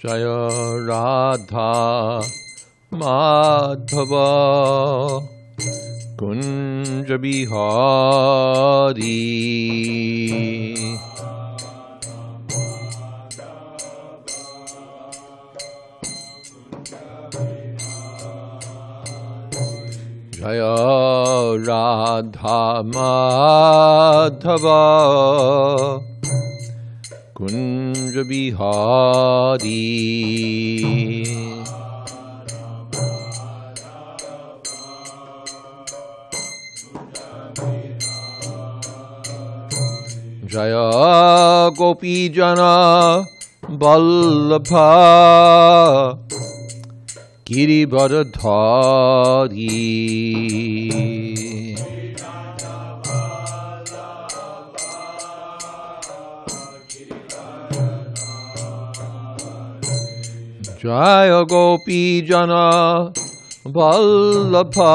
Jaya Radha Madhava Kunja Bihari Jaya Radha Madhava Kunja Bihari Jaya Gopi Jana Vallabha Girivardhari Jaya Gopi Jana Vallabha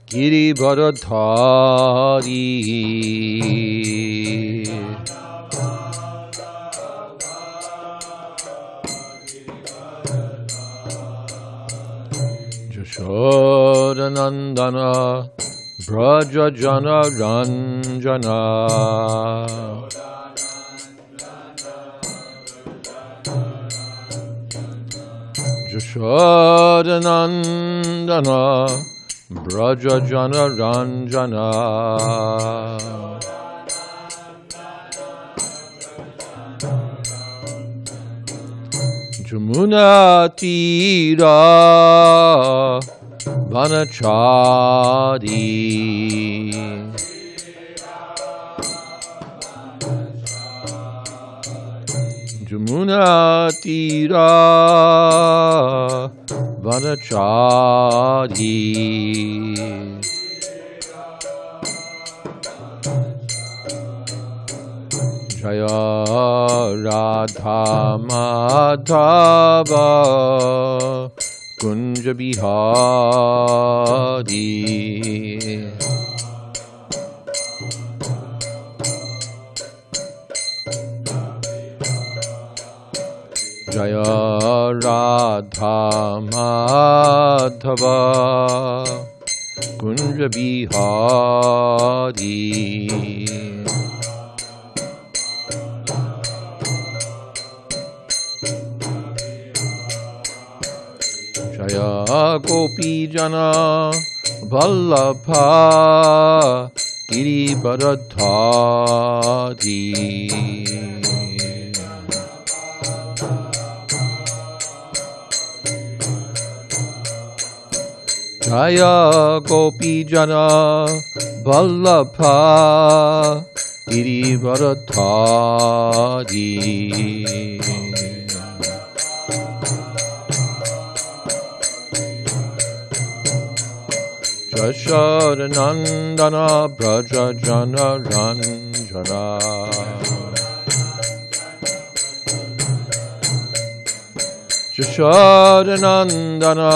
Girivardhari Jashodanandana Brajajana Ranjana Jashodanandana Brajajana Ranjana Jamuna Tira Vanachari Jamuna Tira Vanachari Jaya Radha Madhava Kunja Bihari Jaya Radha Madhava Kunja Bihari Jaya Gopi Jana Vallabha Girivardhari Jaya Gopi Jana Vallabha Girivardhari Jashodanandana Brajajana Ranjana Jashodanandana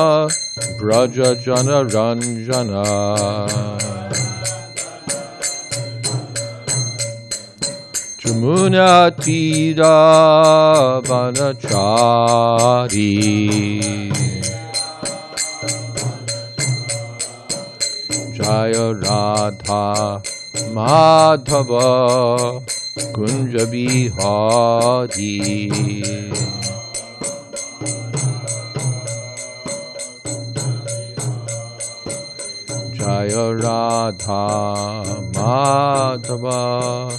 Brajajana Ranjana Jamuna Tira Vanachari Jaya Radha Madhava Kunja Bihari Jaya Radha Madhava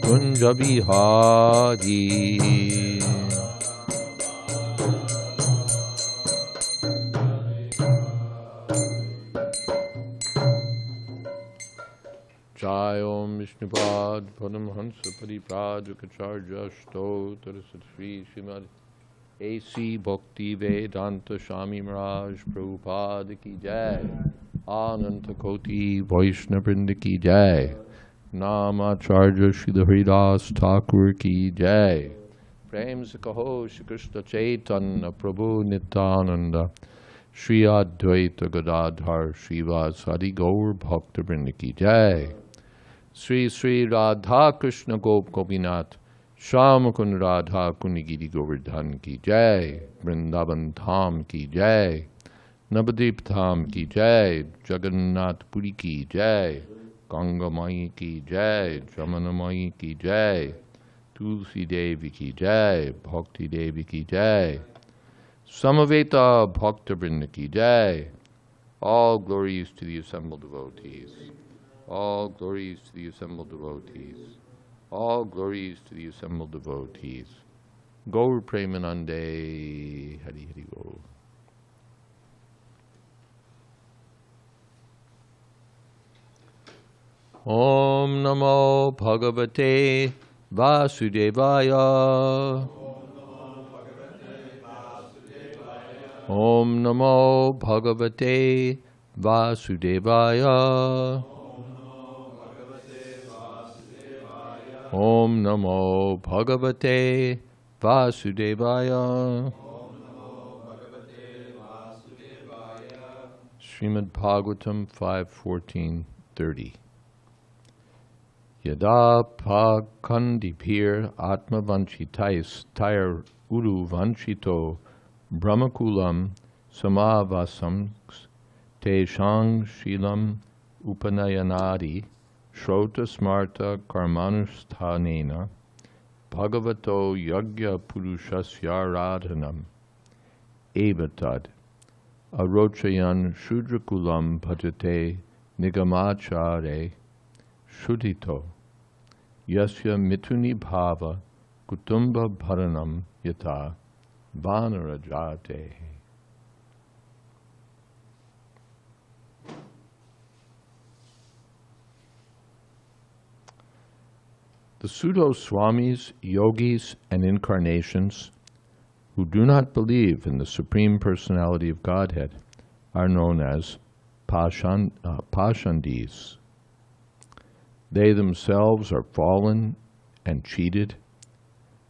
Kunja Bihari Jai Om Vishnupad Paramhansa Paripadrakacharya Stotra Sri Srimad A.C. Bhakti Vedanta Swami Maharaj Prabhupada Ki Jai Ananta Koti Vaishnavrinda Ki Jai Namacharya Srila Haridas Thakur Ki Jai Prem Se Kaho Shri Krishna Chaitanya Prabhu Nityananda Shri Advaita Gadadhar Srivasadi Gaur Bhakta Vrinda Ki Jai Sri Sri Radha Krishna Gop Gopinath Shyam Kund Radha Kunigiri Govardhan ki jai, Vrindavan Dham ki jai, Navadvip Dham ki jai, Jagannath Puri ki jai, Ganga Mai ki jai, Jamana Mai ki jai, Tulsi Devi ki jai, Bhakti Devi ki jai, Samaveta Bhakta Vrinda ki jai. All glories to the assembled devotees. All glories to the assembled devotees. All glories to the assembled devotees. Gaur Premanande Hari Hari Gaur. Om Namo Bhagavate Vasudevaya. Om Namo Bhagavate Vasudevaya. Om Namo Bhagavate Vasudevaya. Srimad Bhagavatam 5:14-30. Yada Pakandipir Atma Vanchitais Tyre Uru Vanchito Brahmakulam Samavasam Te Shang Shilam Upanayanadi Shrota Smarta Karmanusthanena Bhagavato Yagya Purushasya Radhanam Evatad Arochayan Shudrakulam Bhajate Nigamachare Shudhito Yasya Mituni Bhava Kutumba Bharanam Yata Vanarajate. The Pseudo Swamis, Yogis, and Incarnations who do not believe in the Supreme Personality of Godhead are known as Pashandis. They themselves are fallen and cheated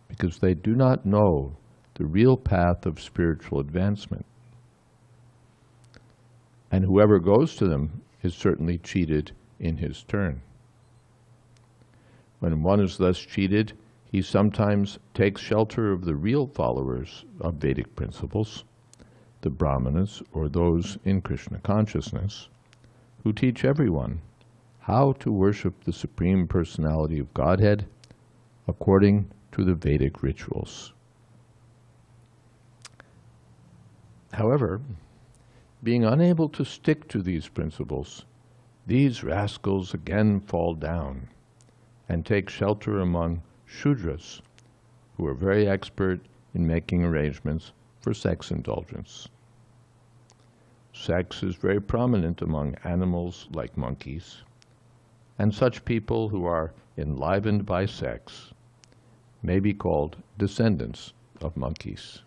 because they do not know the real path of spiritual advancement. And whoever goes to them is certainly cheated in his turn. When one is thus cheated, he sometimes takes shelter of the real followers of Vedic principles, the Brahmanas or those in Krishna consciousness, who teach everyone how to worship the Supreme Personality of Godhead according to the Vedic rituals. However, being unable to stick to these principles, these rascals again fall down and take shelter among Shudras, who are very expert in making arrangements for sex indulgence. Sex is very prominent among animals like monkeys, and such people who are enlivened by sex may be called descendants of monkeys.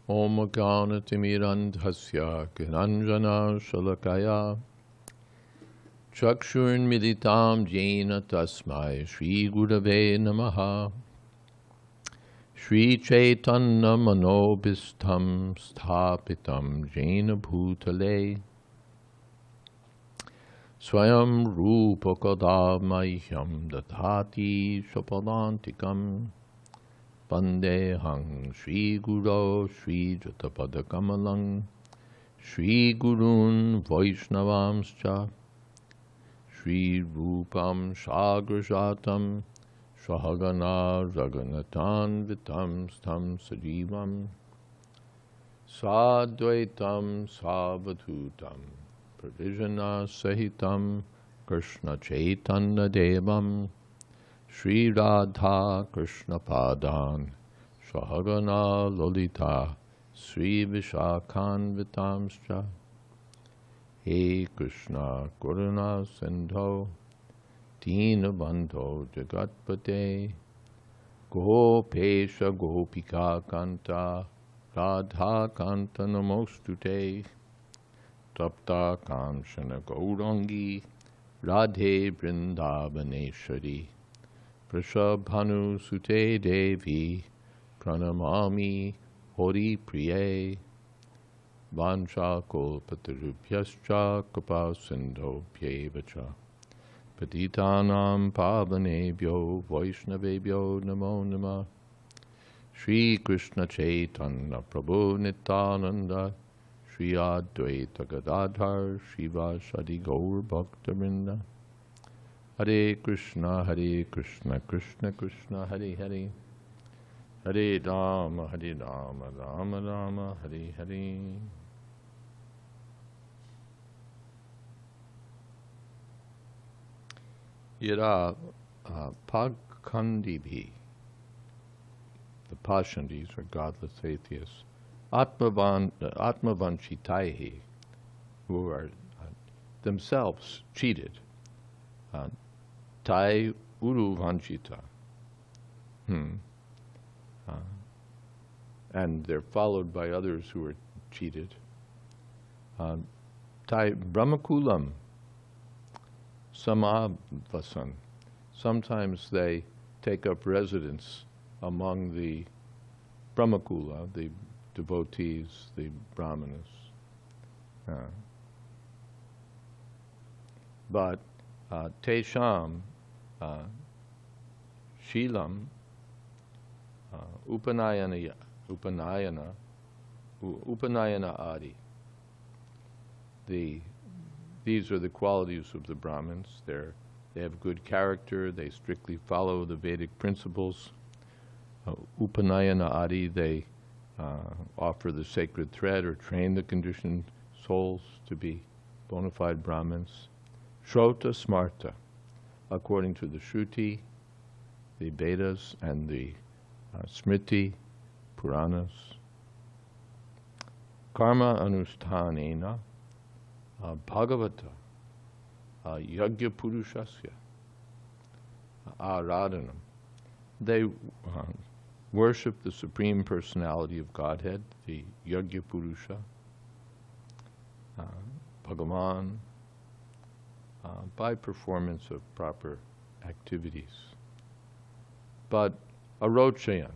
Om Gyanatimirandhasya Gnanjana Shalakaya Chakshurmilitam Jena Tasmai Shri Gurave Namaha Shri Chaitanya Manobhistam Sthapitam Jena Bhutale Swayam Rupa Kadamahyam Dadhati Shapadantikam Vandehang Shri Guru Shri Jatapadakamalang Shri Gurun Vaishnavamscha Shri Rupam Shagrajatam Shahagana Raganatan Vitam Stam Sajivam Sadvaitam Savadhutam Pravijana Sahitam Krishna Chaitanya Devam Shri Radha Krishna Padan Shahagana Lolita Sri Vishakhan Vitamscha He Krishna Karuna Sindho Dina Bandho Jagatpate Gopesha Gopika Kanta Radha Kanta Namostute Tapta Kamshana Gaurangi Radhe Vrindavaneshwari Vrishabhanu Sute Devi Pranamami Hori Priye Vancha Kolpatarubhyascha Kripa Sindho Pyevacha Patitanam Pavanebhyo Vaishnavebhyo Namo Namah Shri Krishna Chaitanya Prabhu Nityananda Shri Advaita Gadadhar Shiva Shadi Gaur Bhaktavinda Hare Krishna Krishna Krishna Hare Hare Hare Rama Rama Rama Hare Hare. Yada Pagkandibhi, the Pashandis, or godless atheists, Atmavanchitaihi, who are themselves cheated, Tai Uru Vanchita, and they're followed by others who are cheated. Tai Brahmakulam, Samavasan. Sometimes they take up residence among the Brahmakula, the devotees, the brahmanas. But Tesham Shilam Upanayana Adi. These are the qualities of the Brahmins. They have good character, they strictly follow the Vedic principles. Upanayana Adi, they offer the sacred thread or train the conditioned souls to be bona fide Brahmins. Shrota Smarta, according to the Shruti, the Vedas, and the Smriti, Puranas. Karma Anusthanena Bhagavata Yagya Purushasya Aradhanam. They worship the Supreme Personality of Godhead, the Yagya Purusha, Bhagavan, by performance of proper activities. But Arochayan,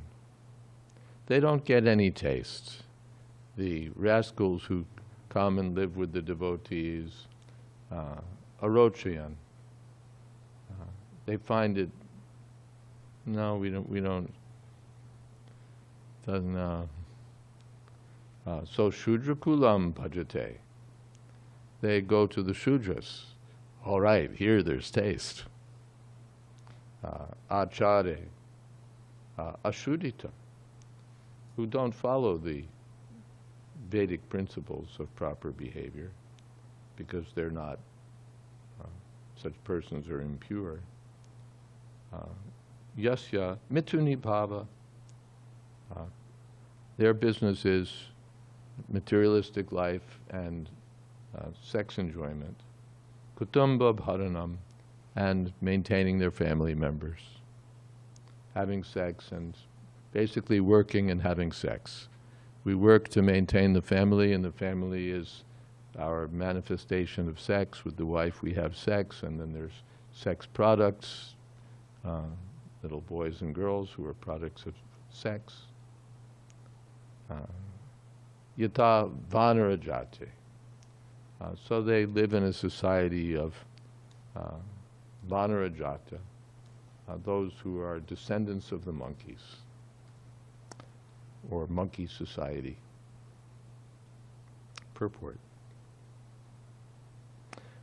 they don't get any taste. The rascals who come and live with the devotees, Arochayan, they find it, no, we don't, doesn't, so Shudra Kulam Bhajate, they go to the Shudras. All right, here there's taste. Acharya, Ashudita, who don't follow the Vedic principles of proper behavior because they're not, such persons are impure. Yasya Mituni Bhava, their business is materialistic life and sex enjoyment. Kutumba Bharanam, and maintaining their family members. Having sex and basically working and having sex. We work to maintain the family, and the family is our manifestation of sex. With the wife we have sex, and then there's sex products, little boys and girls who are products of sex. Yata Vanarajate. So they live in a society of Vanarajata, those who are descendants of the monkeys, or monkey society. Purport.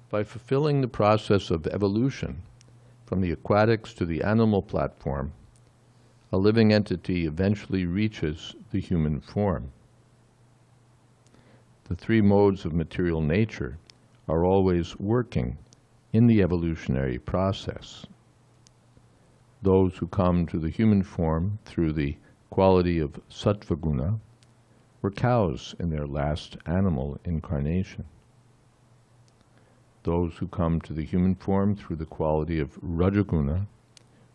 By fulfilling the process of evolution from the aquatics to the animal platform, a living entity eventually reaches the human form. The three modes of material nature are always working in the evolutionary process. Those who come to the human form through the quality of sattva-guṇa were cows in their last animal incarnation. Those who come to the human form through the quality of rajo-guṇa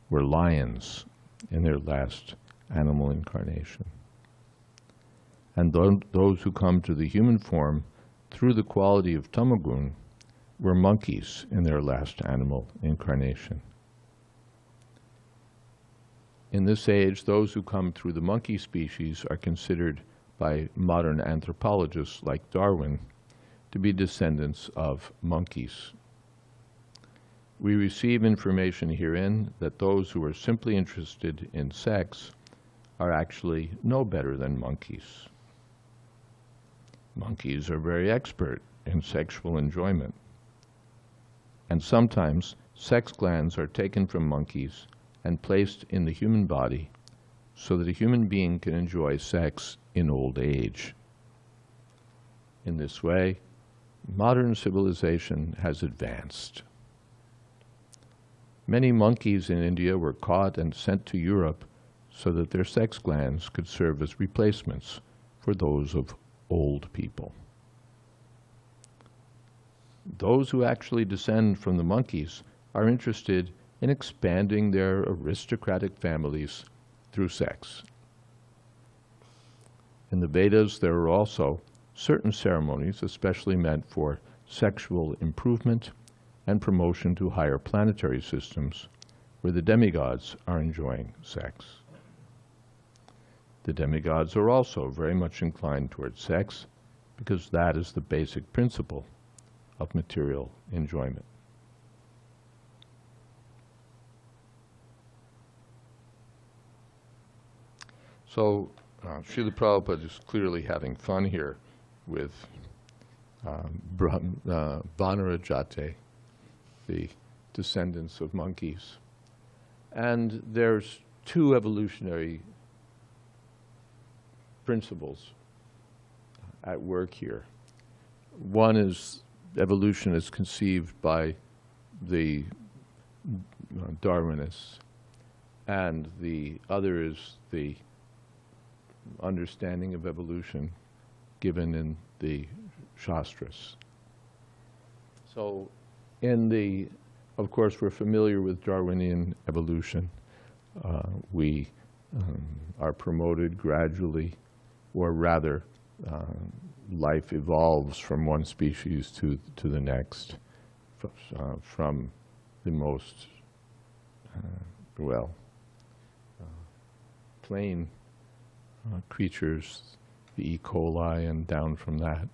were lions in their last animal incarnation. And those who come to the human form through the quality of tamo-guṇa were monkeys in their last animal incarnation. In this age, those who come through the monkey species are considered by modern anthropologists like Darwin to be descendants of monkeys. We receive information herein that those who are simply interested in sex are actually no better than monkeys. Monkeys are very expert in sexual enjoyment. And sometimes sex glands are taken from monkeys and placed in the human body so that a human being can enjoy sex in old age. In this way, modern civilization has advanced. Many monkeys in India were caught and sent to Europe so that their sex glands could serve as replacements for those of old people. Those who actually descend from the monkeys are interested in expanding their aristocratic families through sex. In the Vedas, there are also certain ceremonies especially meant for sexual improvement and promotion to higher planetary systems where the demigods are enjoying sex. The demigods are also very much inclined towards sex because that is the basic principle of material enjoyment. So Srila Prabhupada is clearly having fun here with Vanarajate, the descendants of monkeys. And there's two evolutionary principles at work here. One is evolution is conceived by the Darwinists, and the other is the understanding of evolution given in the Shastras. So of course, we're familiar with Darwinian evolution. We are promoted gradually, or rather, life evolves from one species to the next, from the most, plain creatures, the E. coli, and down from that,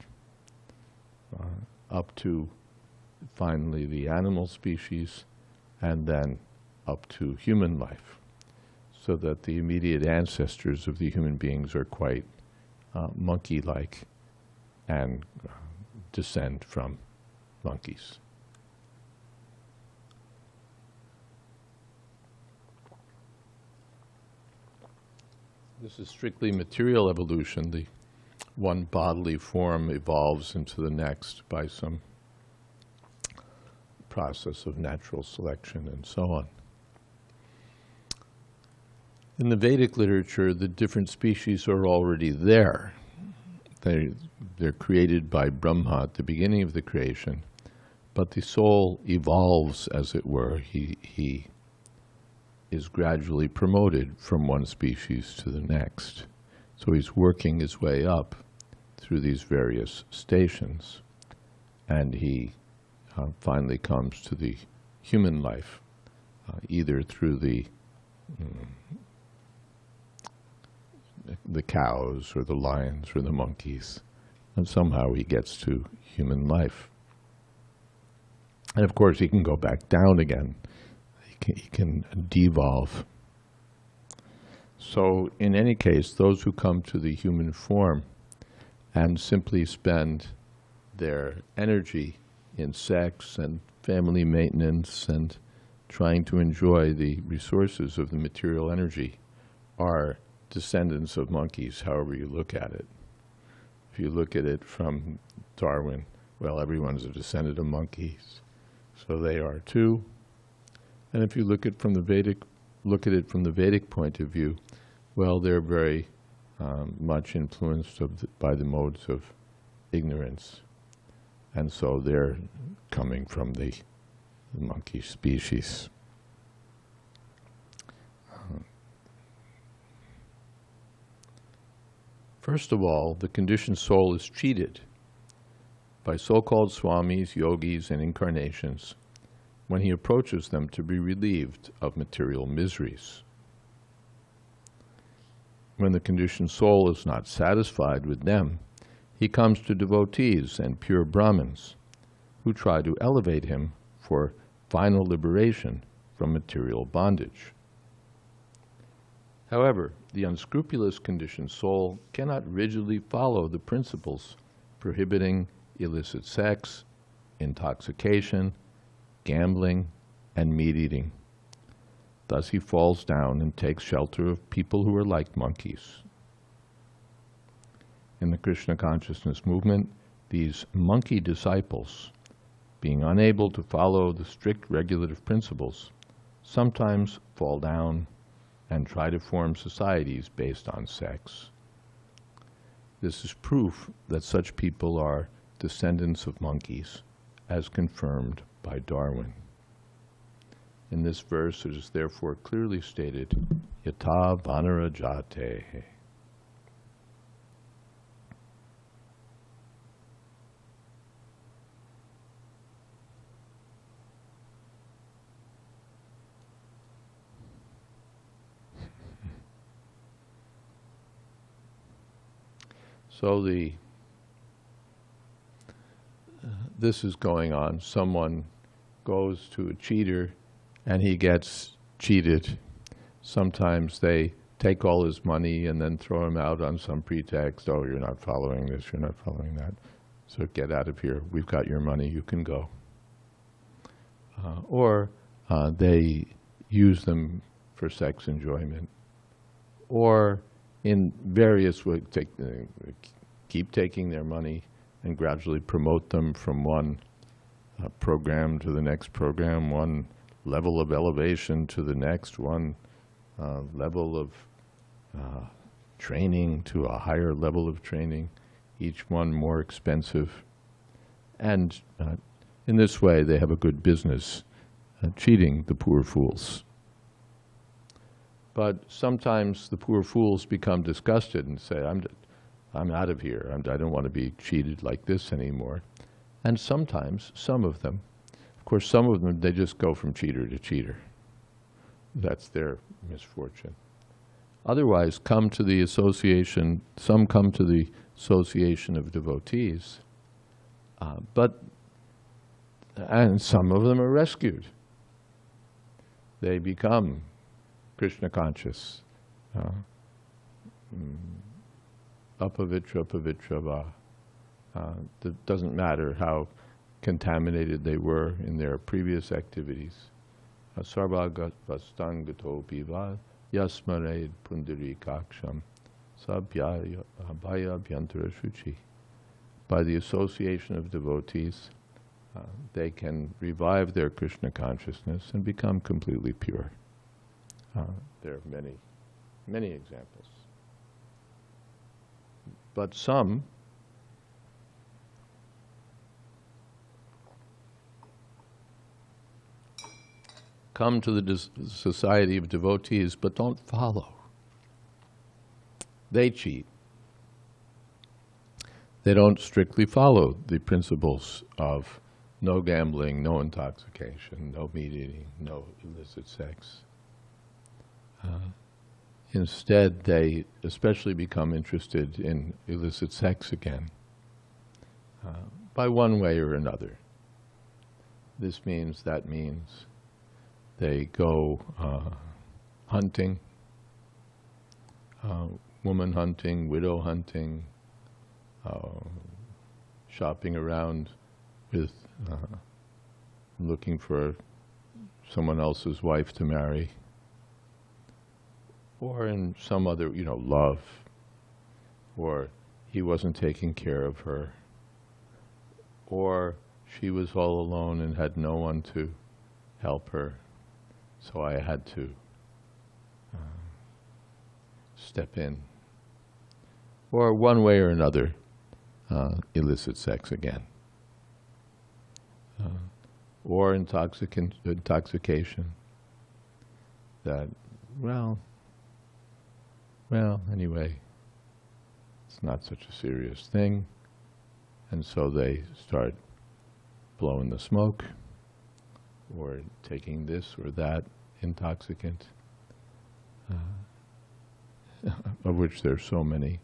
up to finally the animal species, and then up to human life, so that the immediate ancestors of the human beings are quite monkey-like and descend from monkeys. This is strictly material evolution. The one bodily form evolves into the next by some process of natural selection and so on. In the Vedic literature, the different species are already there. They're created by Brahma at the beginning of the creation, but the soul evolves, as it were. He is gradually promoted from one species to the next. So he's working his way up through these various stations, and he finally comes to the human life, either through the cows or the lions or the monkeys, and somehow he gets to human life. And of course he can go back down again. He can devolve. So in any case, those who come to the human form and simply spend their energy in sex and family maintenance and trying to enjoy the resources of the material energy are descendants of monkeys, however you look at it. If you look at it from Darwin, well, everyone's a descendant of monkeys, so they are too. And if you look at it from the Vedic point of view, well, they're very much influenced by the modes of ignorance, and so they're coming from the monkey species. First of all, the conditioned soul is cheated by so-called Swamis, Yogis, and Incarnations when he approaches them to be relieved of material miseries. when the conditioned soul is not satisfied with them, he comes to devotees and pure Brahmins who try to elevate him for final liberation from material bondage. However, the unscrupulous conditioned soul cannot rigidly follow the principles prohibiting illicit sex, intoxication, gambling, and meat eating. Thus he falls down and takes shelter of people who are like monkeys. In the Krishna consciousness movement, these monkey disciples, being unable to follow the strict regulative principles, sometimes fall down and try to form societies based on sex. This is proof that such people are descendants of monkeys, as confirmed by Darwin. In this verse, it is therefore clearly stated, yata vanara jate. So this is going on. Someone goes to a cheater and he gets cheated. Sometimes they take all his money and then throw him out on some pretext. Oh, you're not following this, you're not following that. So get out of here. We've got your money, you can go. Or they use them for sex enjoyment. Or in various ways, keep taking their money and gradually promote them from one program to the next program, one level of elevation to the next, one level of training to a higher level of training, each one more expensive. And in this way, they have a good business cheating the poor fools. But sometimes the poor fools become disgusted and say, I'm out of here. I don't want to be cheated like this anymore. And sometimes, some of them, of course, some of them, they just go from cheater to cheater. That's their misfortune. Otherwise, come to the association, some come to the association of devotees, and some of them are rescued. They become Krishna conscious. Upavitra va. It doesn't matter how contaminated they were in their previous activities. Sarvagat vastangato piva yasmared pundari kaksham sabhyaya abhaya bhyantara shuchi. By the association of devotees, they can revive their Krishna consciousness and become completely pure. There are many, many examples. But some come to the society of devotees but don't follow. They cheat. They don't strictly follow the principles of no gambling, no intoxication, no meat eating, no illicit sex. Instead, they especially become interested in illicit sex again, by one way or another. That means they go hunting, woman hunting, widow hunting, shopping around with looking for someone else's wife to marry, or in some other, love, or he wasn't taking care of her, or she was all alone and had no one to help her, so I had to step in. Or one way or another, illicit sex again. Or intoxication, that, well, anyway, it's not such a serious thing. And so they start blowing the smoke or taking this or that intoxicant. of which there's so many,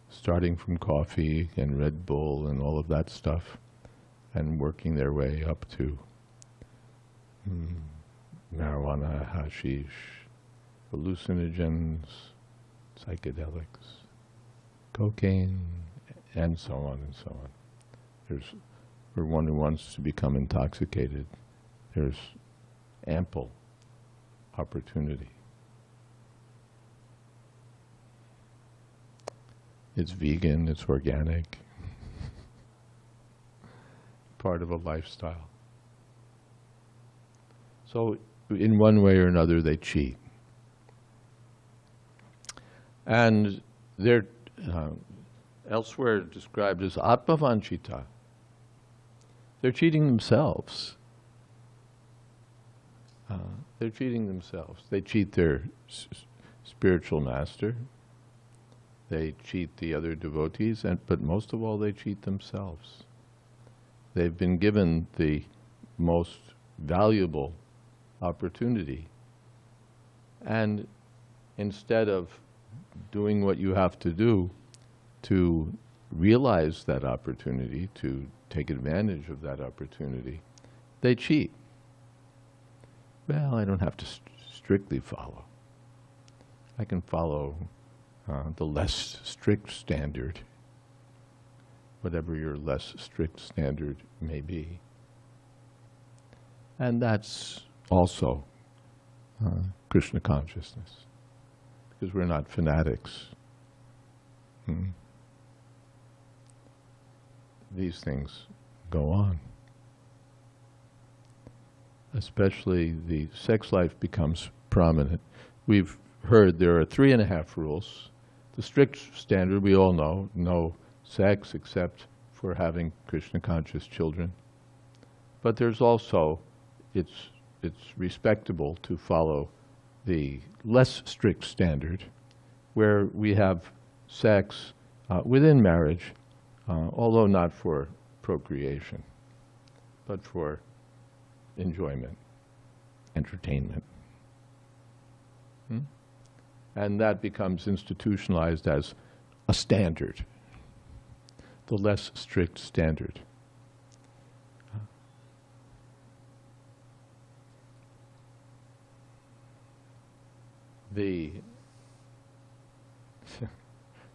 starting from coffee and Red Bull and all of that stuff, and working their way up to marijuana, hashish, hallucinogens, psychedelics, cocaine, and so on and so on. For one who wants to become intoxicated, there's ample opportunity. It's vegan, it's organic, part of a lifestyle. So in one way or another, they cheat. And they're elsewhere described as atmavanchita. They're cheating themselves. They're cheating themselves. They cheat their spiritual master. They cheat the other devotees, but most of all, they cheat themselves. They've been given the most valuable opportunity. And instead of doing what you have to do to realize that opportunity, to take advantage of that opportunity, they cheat. Well, I don't have to strictly follow. I can follow the less strict standard, whatever your less strict standard may be. And that's also Krishna consciousness, because we're not fanatics. These things go on. Especially the sex life becomes prominent. We've heard there are 3.5 rules. The strict standard, we all know, no sex except for having Krishna conscious children. But there's also, it's respectable to follow the less strict standard, where we have sex within marriage, although not for procreation, but for enjoyment, entertainment. And that becomes institutionalized as a standard, the less strict standard.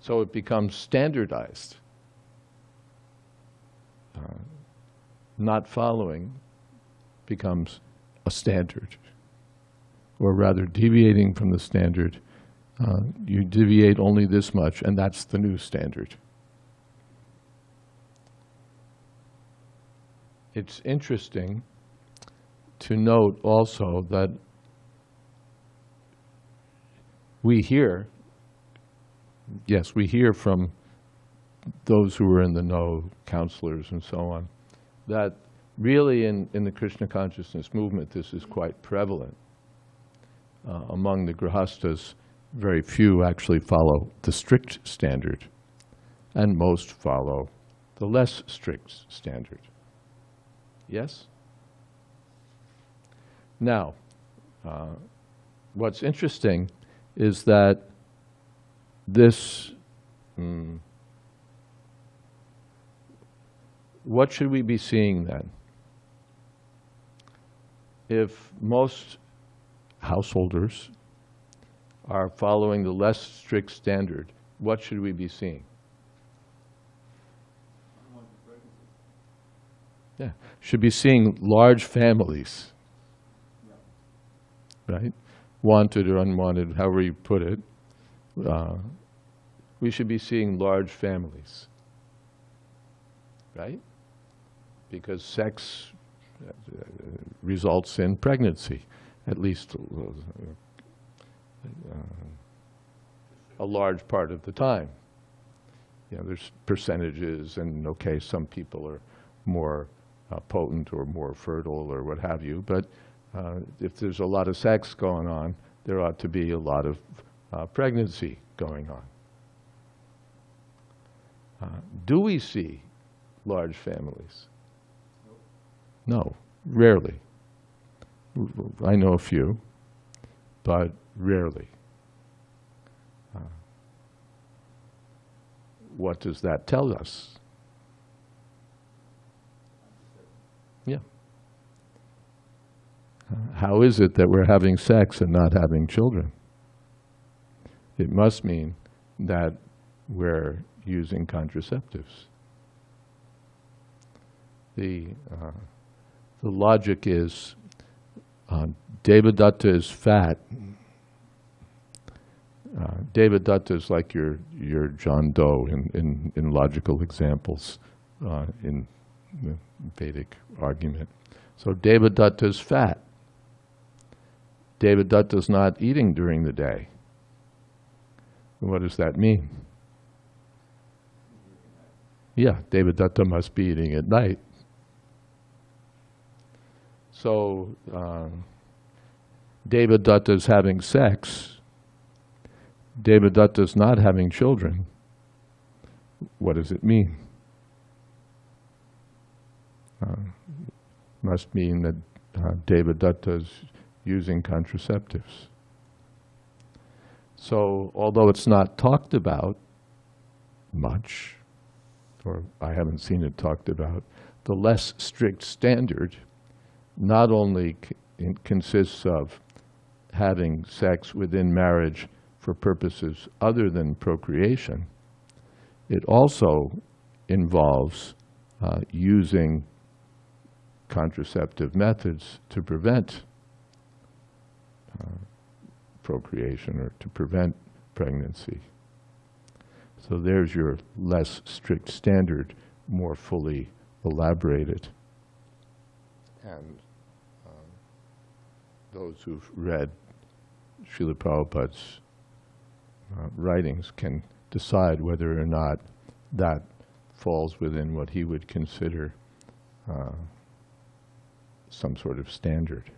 So it becomes standardized. Not following becomes a standard, or rather deviating from the standard. You deviate only this much, and that's the new standard. It's interesting to note also that we hear from those who are in the know, counselors and so on, that really in the Krishna consciousness movement this is quite prevalent. Among the grihastas, very few actually follow the strict standard, and most follow the less strict standard. Yes? Now, what's interesting is that this, what should we be seeing then? If most householders are following the less strict standard, what should we be seeing? Yeah, should be seeing large families, right? Wanted or unwanted, however you put it. We should be seeing large families, right? Because sex results in pregnancy, at least a large part of the time. You know, there's percentages, and okay, some people are more potent or more fertile or what have you, but if there's a lot of sex going on, there ought to be a lot of pregnancy going on. Do we see large families? No, rarely. I know a few, but rarely. what does that tell us? Yeah. How is it that we're having sex and not having children? It must mean that we're using contraceptives. The logic is Devadatta is fat. Devadatta is like your John Doe in logical examples in the Vedic argument. So Devadatta is fat. Devadatta is not eating during the day. What does that mean? Yeah, Devadatta must be eating at night. So Devadatta is having sex. Devadatta is not having children. What does it mean? Must mean that Devadatta is using contraceptives. So, although it's not talked about much, or I haven't seen it talked about, the less strict standard not only consists of having sex within marriage for purposes other than procreation, it also involves using contraceptive methods to prevent procreation or to prevent pregnancy. So there's your less strict standard, more fully elaborated. And those who've read Srila Prabhupada's writings can decide whether or not that falls within what he would consider some sort of standard.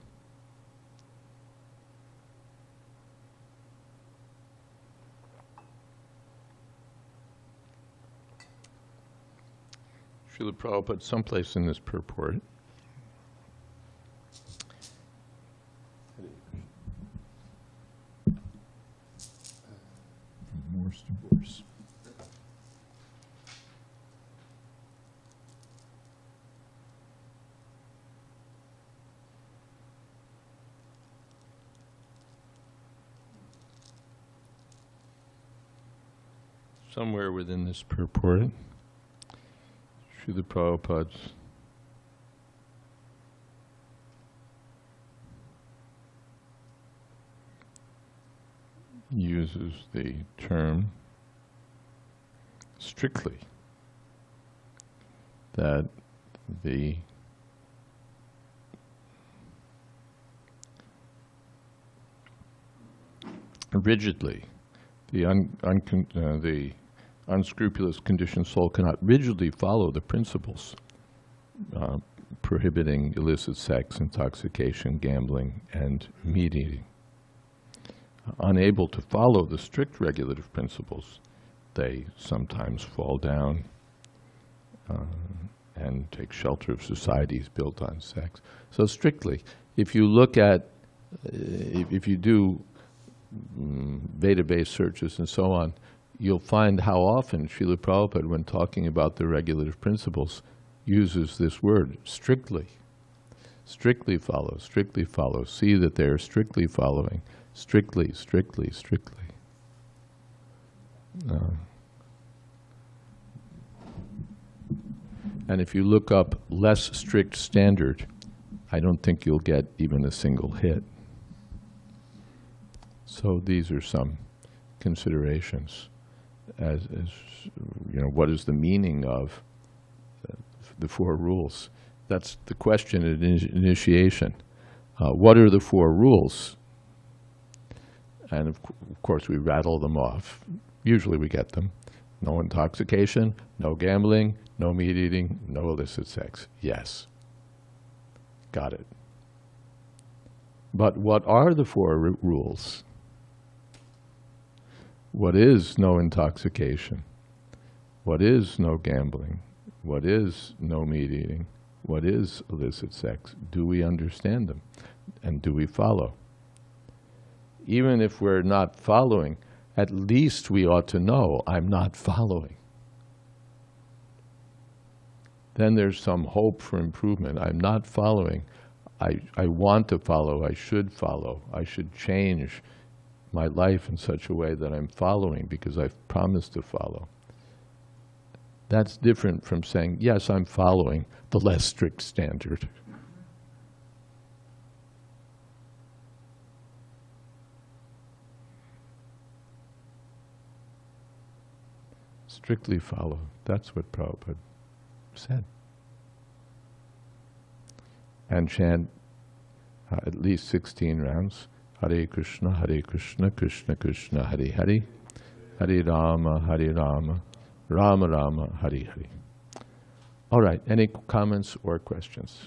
Srila Prabhupada, someplace in this purport, somewhere within this purport, Srila Prabhupada uses the term strictly, that the rigidly, the unscrupulous conditioned soul cannot rigidly follow the principles prohibiting illicit sex, intoxication, gambling, and meat eating. Unable to follow the strict regulative principles, they sometimes fall down and take shelter of societies built on sex. So strictly, if you look at, if you do Veda-based searches and so on, you'll find how often Srila Prabhupada, when talking about the regulative principles, uses this word, strictly. Strictly follow, see that they're strictly following, strictly. And if you look up less strict standard, I don't think you'll get even a single hit. So these are some considerations as you know, what is the meaning of the four rules? That's the question at initiation. What are the four rules? And of course we rattle them off. Usually we get them. No intoxication, no gambling, no meat eating, no illicit sex. Yes. Got it. But what are the four rules? What is no intoxication? What is no gambling? What is no meat eating? What is illicit sex? Do we understand them? And do we follow? Even if we're not following, at least we ought to know I'm not following. then there's some hope for improvement. I'm not following. I want to follow. I should follow. I should change my life in such a way that I'm following because I've promised to follow. That's different from saying, yes, I'm following the less strict standard. Strictly follow. That's what Prabhupada said. And chant at least 16 rounds. Hare Krishna, Krishna Krishna, Hare Hare. Hare Rama, Rama Rama, Hare Hare. All right, any comments or questions?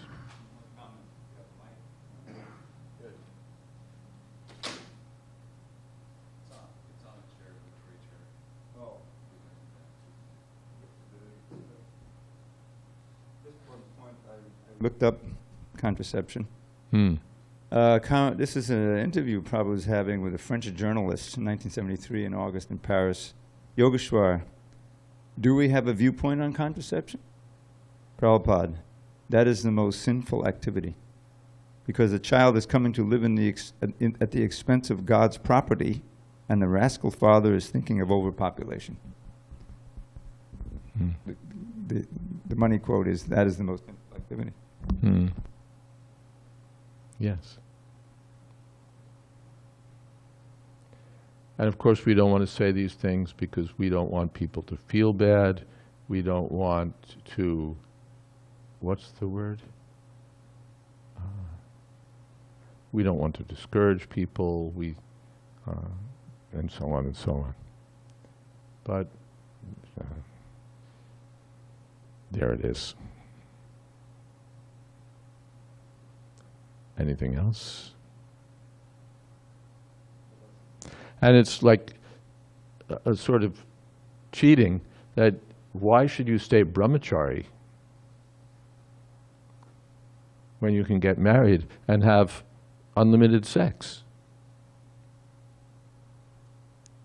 Looked up contraception. This is an interview Prabhupada was having with a French journalist in 1973 in August in Paris. Yogeshwar, do we have a viewpoint on contraception? Prabhupada, that is the most sinful activity, because the child is coming to live at the expense of God's property, and the rascal father is thinking of overpopulation. The money quote is, that is the most sinful activity. Yes. And of course we don't want to say these things because we don't want people to feel bad. We don't want to, what's the word? We don't want to discourage people, and so on and so on. But there it is. Anything else? And it's like a sort of cheating that why should you stay brahmachari when you can get married and have unlimited sex?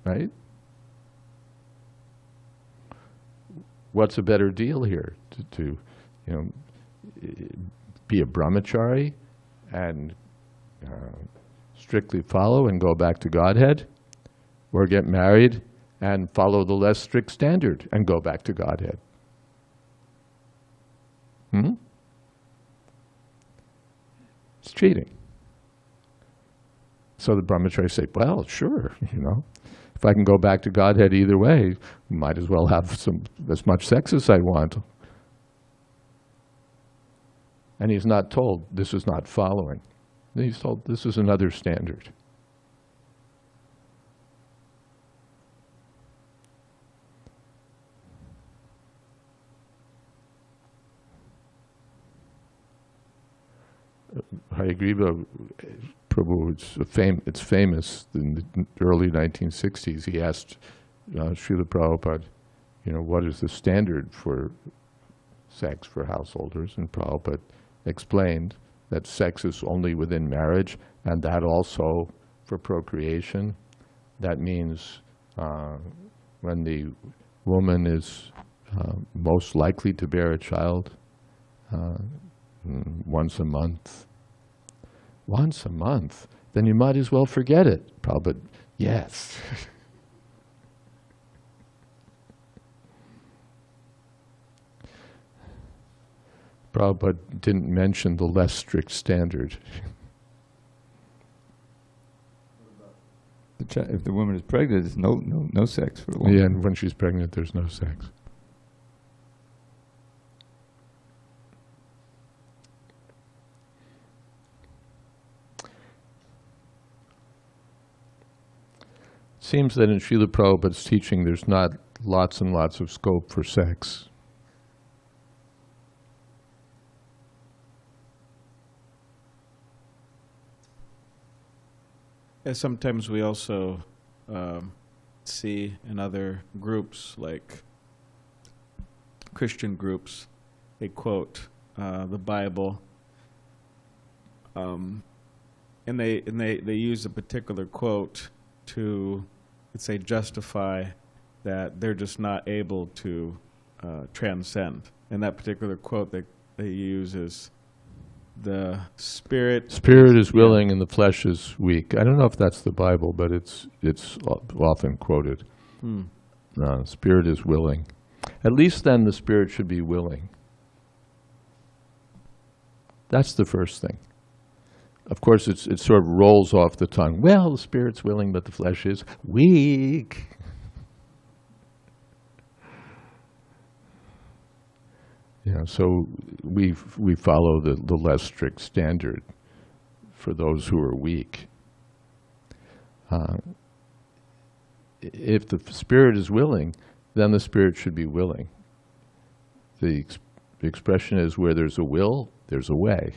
Right? What's a better deal here? To be a brahmachari and strictly follow and go back to Godhead, or get married and follow the less strict standard and go back to Godhead? It's cheating. So the brahmacharis say, well, sure, if I can go back to Godhead either way, might as well have as much sex as I want. And he's not told this is not following. He's told this is another standard. I agree, but Prabhu, it's famous. In the early 1960s, he asked Srila Prabhupada, what is the standard for sex for householders? And Prabhupada explained that sex is only within marriage, and that also for procreation. That means when the woman is most likely to bear a child, once a month. Once a month? Then you might as well forget it. Prabhupada, yes. Prabhupada didn't mention the less strict standard. If the woman is pregnant, there's no sex for a long time. Yeah, and when she's pregnant, there's no sex. It seems that in Srila Prabhupada's teaching, there's not lots and lots of scope for sex. Yeah, sometimes we also see in other groups, like Christian groups, they quote the Bible, and they use a particular quote to, let's say, justify that they're just not able to transcend. And that particular quote that they use is, the spirit is willing and the flesh is weak. I don't know if that's the Bible, but it's often quoted. Spirit is willing. At least then the spirit should be willing. That's the first thing. Of course, it sort of rolls off the tongue. Well, the spirit's willing, but the flesh is weak. Yeah, so we follow the less strict standard for those who are weak. If the spirit is willing, then the spirit should be willing. The expression is, where there's a will, there's a way.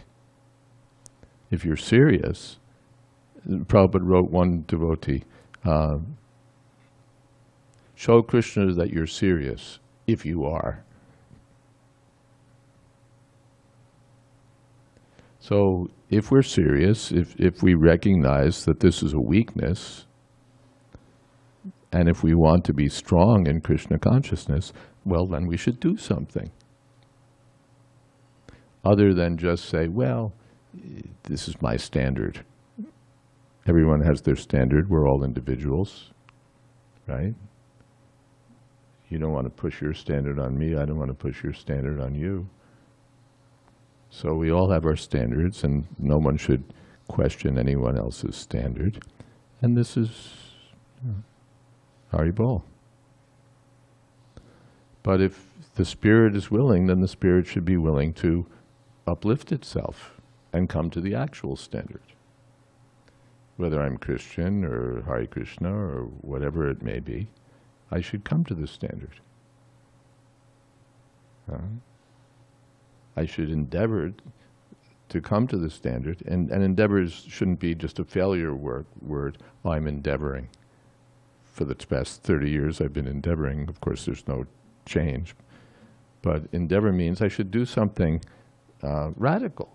If you're serious, Prabhupada wrote one devotee, show Krishna that you're serious, if you are. So if we're serious, if we recognize that this is a weakness, and if we want to be strong in Krishna consciousness, well, then we should do something. Other than just say, well, this is my standard. Everyone has their standard. We're all individuals, right? You don't want to push your standard on me. I don't want to push your standard on you. So we all have our standards, and no one should question anyone else's standard. And this is Haribol. But if the spirit is willing, then the spirit should be willing to uplift itself and come to the actual standard. Whether I'm Christian or Hare Krishna or whatever it may be, I should come to the standard. I should endeavor to come to the standard, and endeavors shouldn't be just a failure word. Oh, I'm endeavoring. For the past 30 years I've been endeavoring. Of course, there's no change. But endeavor means I should do something radical.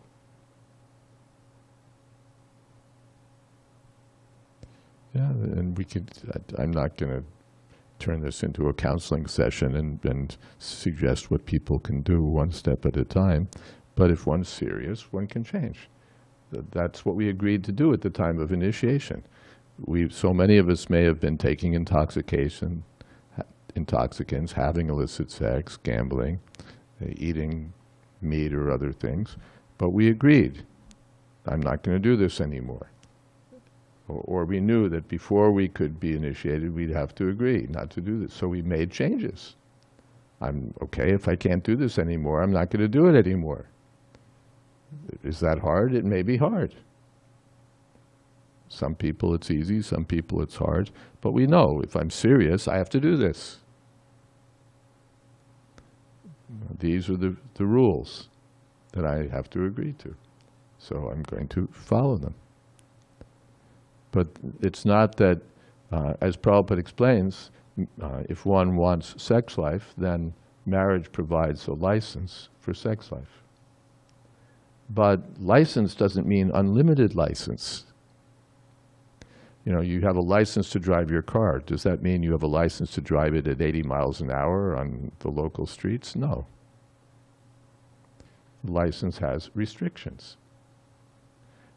Yeah, and we could, I'm not going to turn this into a counseling session and suggest what people can do one step at a time. But if one's serious, one can change. That's what we agreed to do at the time of initiation. So many of us may have been taking intoxicants, having illicit sex, gambling, eating meat or other things, but we agreed, I'm not going to do this anymore. Or we knew that before we could be initiated, we'd have to agree not to do this. So we made changes. I'm okay, if I can't do this anymore, I'm not going to do it anymore. Is that hard? It may be hard. Some people it's easy, some people it's hard. But we know, if I'm serious, I have to do this. These are the rules that I have to agree to. So I'm going to follow them. But it's not that, as Prabhupada explains, if one wants sex life, then marriage provides a license for sex life. But license doesn't mean unlimited license. You know, you have a license to drive your car. Does that mean you have a license to drive it at 80 miles an hour on the local streets? No. The license has restrictions.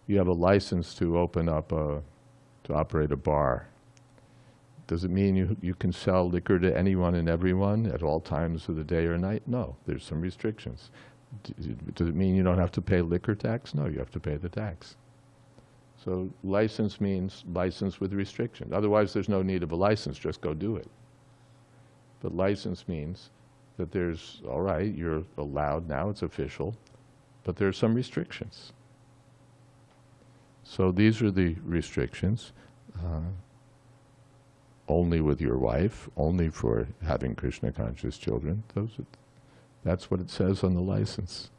You have a license to open up to operate a bar. Does it mean you can sell liquor to anyone and everyone at all times of the day or night? No, there's some restrictions. Does it mean you don't have to pay liquor tax? No, you have to pay the tax. So license means license with restriction. Otherwise, there's no need of a license, just go do it. But license means that there's, all right, you're allowed now, it's official, but there's some restrictions. So these are the restrictions. Only with your wife, only for having Krishna conscious children. That's what it says on the license.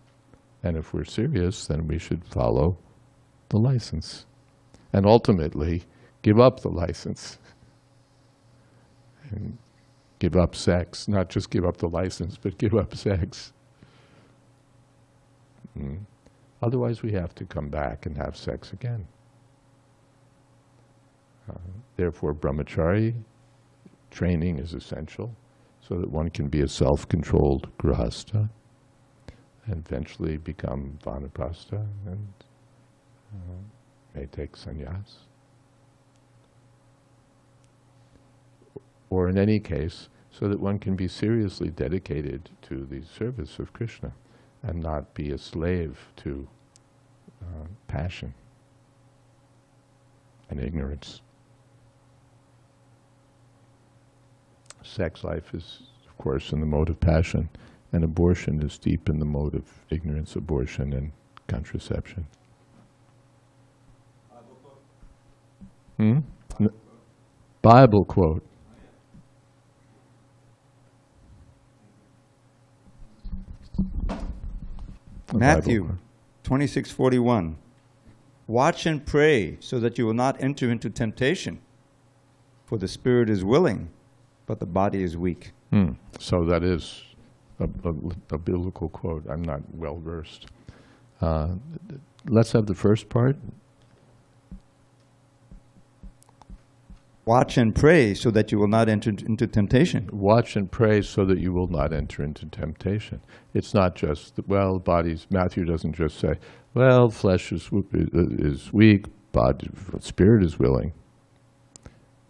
And if we're serious, then we should follow the license. And ultimately, give up the license. And give up sex. Not just give up the license, but give up sex. Otherwise, we have to come back and have sex again. Therefore, brahmachari training is essential. so that one can be a self-controlled grihastha and eventually become vanaprastha and may take sannyas. Or in any case, so that one can be seriously dedicated to the service of Krishna and not be a slave to passion and ignorance. Sex life is, of course, in the mode of passion, and abortion is deep in the mode of ignorance, abortion, and contraception. Bible quote. Matthew 26:41. Watch and pray so that you will not enter into temptation. For the spirit is willing, but the body is weak. So that is a biblical quote. I'm not well versed. Let's have the first part. Watch and pray so that you will not enter into temptation. Watch and pray so that you will not enter into temptation. It's not just, well, bodies, Matthew doesn't just say, well, flesh is weak, body, spirit is willing.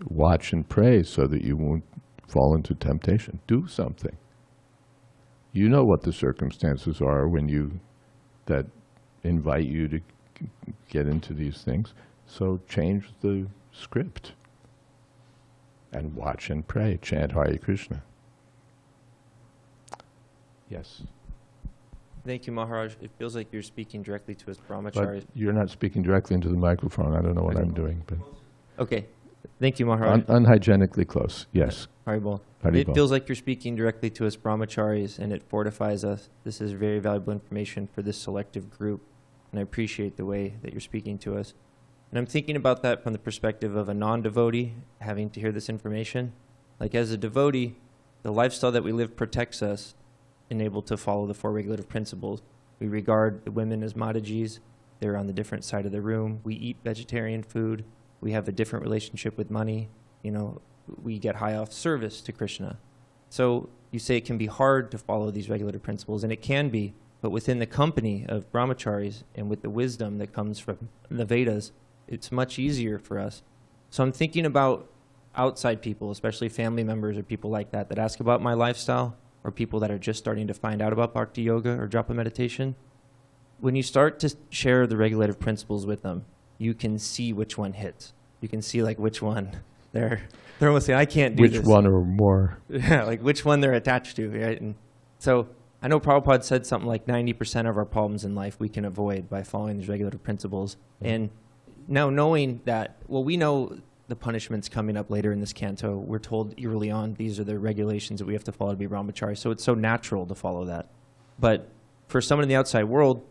Watch and pray so that you won't fall into temptation. Do something. You know what the circumstances are that invite you to get into these things. So change the script. And watch and pray, chant Hare Krishna. Yes. Thank you, Maharaj. It feels like you're speaking directly to us brahmacharis. But you're not speaking directly into the microphone. I don't know what I'm doing. But okay. Thank you, Maharaj. Unhygienically close, yes. Haribol. Haribol. It feels like you're speaking directly to us brahmacharis, and it fortifies us. This is very valuable information for this selective group, and I appreciate the way that you're speaking to us. And I'm thinking about that from the perspective of a non-devotee having to hear this information. Like as a devotee, the lifestyle that we live protects us and able to follow the four regulative principles. We regard the women as Matajis. They're on the different side of the room. We eat vegetarian food. We have a different relationship with money. You know, we get high off service to Krishna. So you say it can be hard to follow these regulative principles, and it can be, but within the company of brahmacharis and with the wisdom that comes from the Vedas, it's much easier for us. So I'm thinking about outside people, especially family members or people like that, that ask about my lifestyle, or people that are just starting to find out about bhakti yoga or japa meditation. When you start to share the regulative principles with them, you can see which one hits. You can see like which one they're almost saying, I can't do this. Which one or more. Yeah, like which one they're attached to, right? And so I know Prabhupada said something like 90% of our problems in life we can avoid by following these regulative principles. And now knowing that, well, we know the punishments coming up later in this canto. We're told early on, these are the regulations that we have to follow to be brahmachari. So it's so natural to follow that. But for someone in the outside world,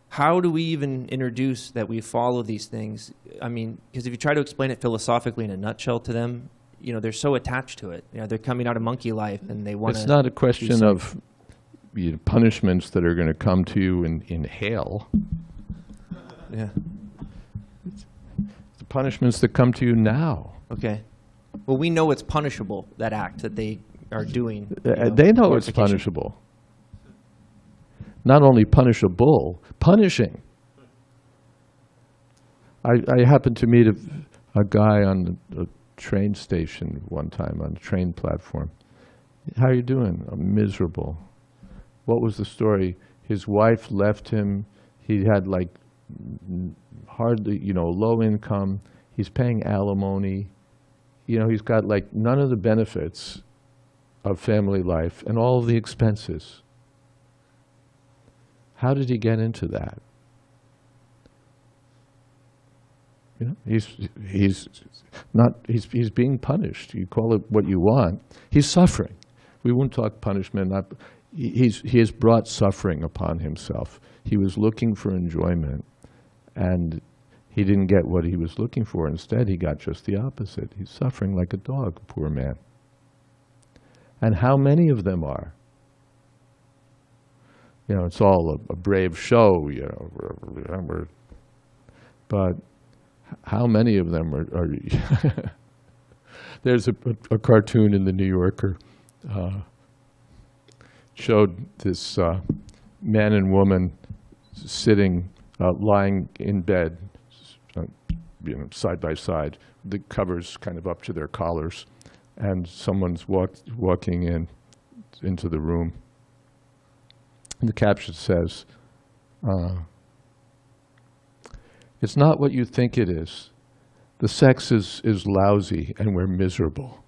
how do we even introduce that we follow these things? I mean, because if you try to explain it philosophically in a nutshell to them, you know, they're so attached to it. You know, they're coming out of monkey life and they want to. It's not a question of punishments that are going to come to you in hell. Yeah. The punishments that come to you now. Okay. Well, we know it's punishable, that act that they are doing. They know it's punishable. Not only punishable, punishing. I happened to meet a guy on a train station one time, on a train platform. How are you doing? I'm miserable. What was the story? His wife left him. He had like hardly, low income. He's paying alimony. He's got like none of the benefits of family life and all of the expenses. How did he get into that? He's being punished. You call it what you want. He's suffering. We won't talk punishment. He has brought suffering upon himself. He was looking for enjoyment, and he didn't get what he was looking for. Instead, he got just the opposite. He's suffering like a dog, poor man. And how many of them are? It's all a brave show, but how many of them are There's a cartoon in the New Yorker showed this man and woman sitting, lying in bed, side by side. The covers kind of up to their collars, and someone's walking into the room. And the caption says, "It's not what you think it is. The sex is lousy, and we're miserable."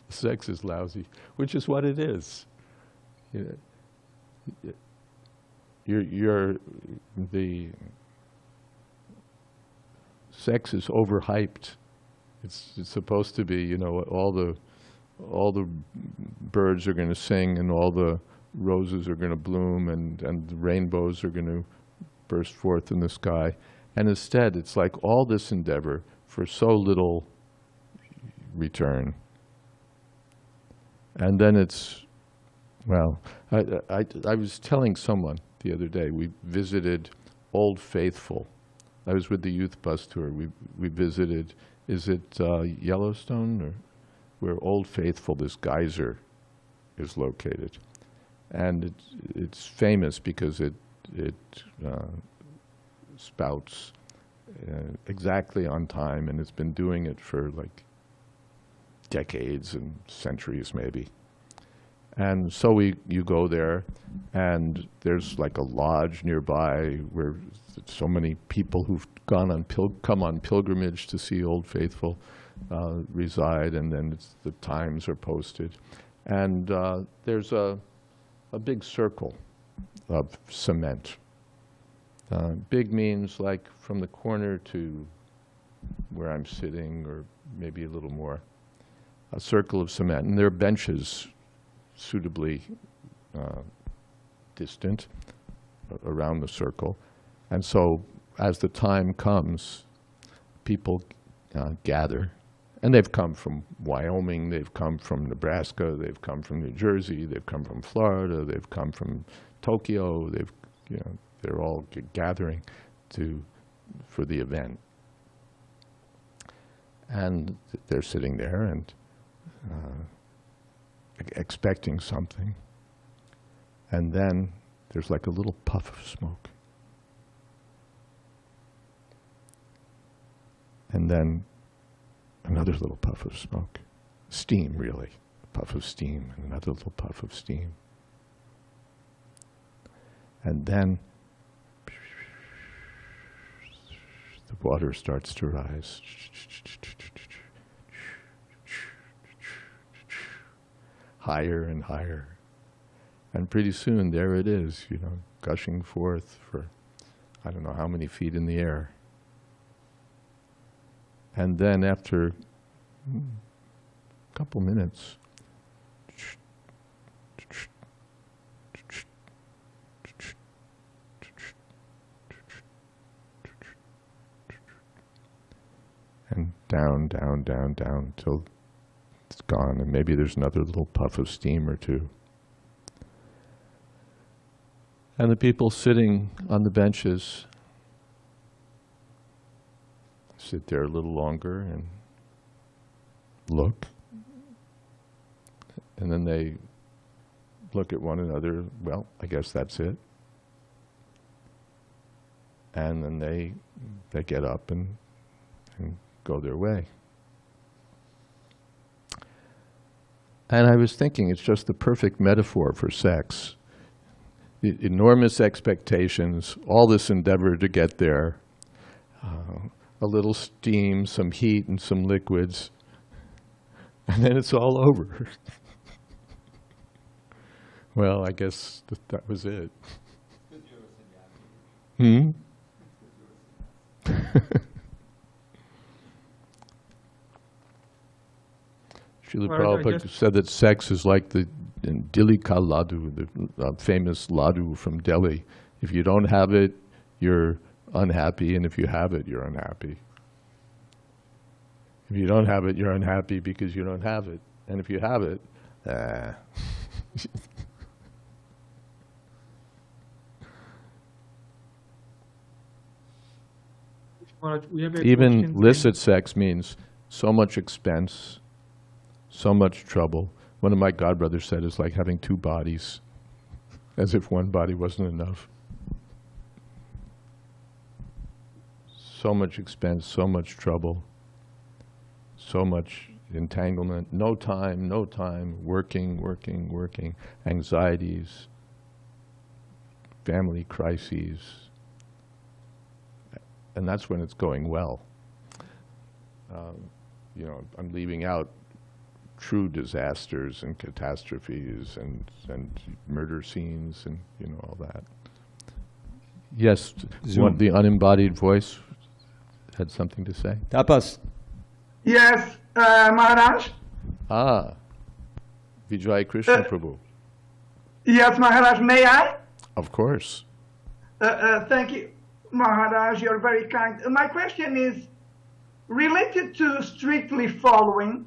The sex is lousy, which is what it is. The sex is overhyped. It's supposed to be, all the birds are going to sing, and all the roses are going to bloom, and the rainbows are going to burst forth in the sky. And instead, it's like all this endeavor for so little return. And then it's, well, I was telling someone the other day, we visited Old Faithful. I was with the youth bus tour. We visited, is it Yellowstone, or where Old Faithful, this geyser, is located. And it's famous because it spouts exactly on time, and it's been doing it for like decades and centuries maybe. And so you go there, and there's like a lodge nearby where so many people who've come on pilgrimage to see Old Faithful reside, and then the times are posted. And there's a big circle of cement. Big means like from the corner to where I'm sitting, or maybe a little more. A circle of cement, and there are benches suitably distant around the circle. And so as the time comes, people gather. And they've come from Wyoming, they've come from Nebraska, they've come from New Jersey, they've come from Florida, they've come from Tokyo. They're all gathering for the event. And they're sitting there and expecting something. And then there's like a little puff of smoke. And then another little puff of smoke. Steam, really. A puff of steam, and another little puff of steam. And then the water starts to rise. Higher and higher. And pretty soon, there it is, gushing forth for I don't know how many feet in the air. And then after a couple minutes, and down, down, down, down, till it's gone, and maybe there's another little puff of steam or two. And the people sitting on the benches sit there a little longer and look. And then they look at one another. Well, I guess that's it. And then they get up and go their way. And I was thinking, it's just the perfect metaphor for sex. The enormous expectations, all this endeavor to get there, a little steam, some heat, and some liquids, and then it's all over. Well, I guess that was it. Srila Prabhupada said that sex is like the Dilika Ladu, the famous Ladu from Delhi. If you don't have it, you're unhappy, and if you have it, you're unhappy. If you don't have it, you're unhappy because you don't have it. And if you have it, Maharaj, we have a Even question for illicit sex means so much expense, so much trouble. One of my godbrothers said it's like having two bodies, as if one body wasn't enough. So much expense, so much trouble, so much entanglement, no time, working, anxieties, family crises, and that's when it's going well. You know, I'm leaving out true disasters and catastrophes and murder scenes and, you know, all that. Yes, the unembodied voice had something to say. Tapas. Yes, Maharaj. Ah, Vijay Krishna Prabhu. Yes, Maharaj, may I? Of course. Thank you, Maharaj, you're very kind. My question is related to strictly following.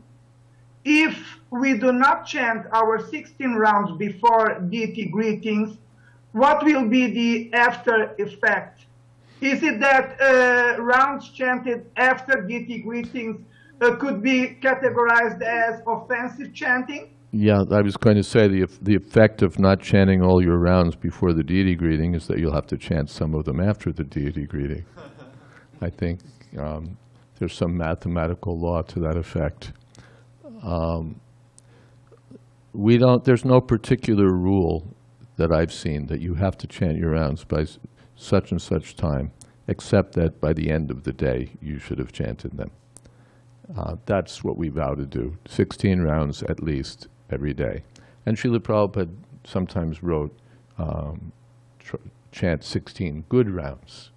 If we do not chant our 16 rounds before deity greetings, what will be the after effect? Is it that rounds chanted after deity greetings could be categorized as offensive chanting? Yeah, I was going to say the effect of not chanting all your rounds before the deity greeting is that you'll have to chant some of them after the deity greeting. I think there's some mathematical law to that effect. There's no particular rule that I've seen that you have to chant your rounds by such and such time, except that by the end of the day you should have chanted them. That's what we vow to do, 16 rounds at least every day. And Srila Prabhupada sometimes wrote, chant 16 good rounds.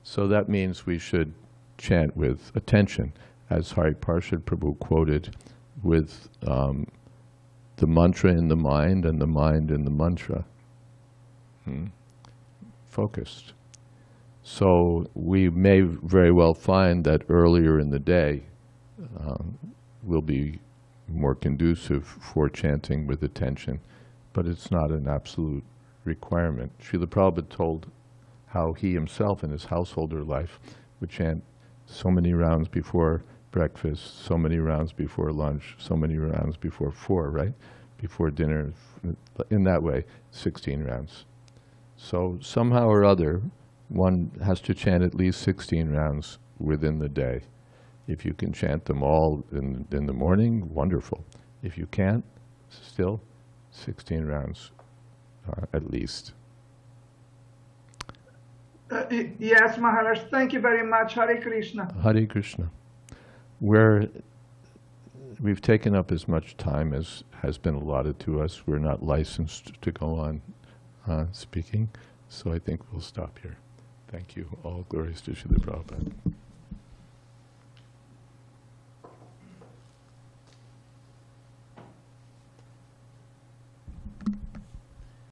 So that means we should chant with attention, as Hari Parshad Prabhu quoted, with the mantra in the mind and the mind in the mantra. Focused. So we may very well find that earlier in the day will be more conducive for chanting with attention, but it's not an absolute requirement. Srila Prabhupada told how he himself in his householder life would chant so many rounds before breakfast, so many rounds before lunch, so many rounds before 4, right? Before dinner, in that way, 16 rounds. So somehow or other, one has to chant at least 16 rounds within the day. If you can chant them all in the morning, wonderful. If you can't, still 16 rounds at least. Yes, Maharaj, thank you very much. Hare Krishna. Hare Krishna. We've taken up as much time as has been allotted to us. We're not licensed to go on speaking, so I think we'll stop here. Thank you. All glories to Srila Prabhupada.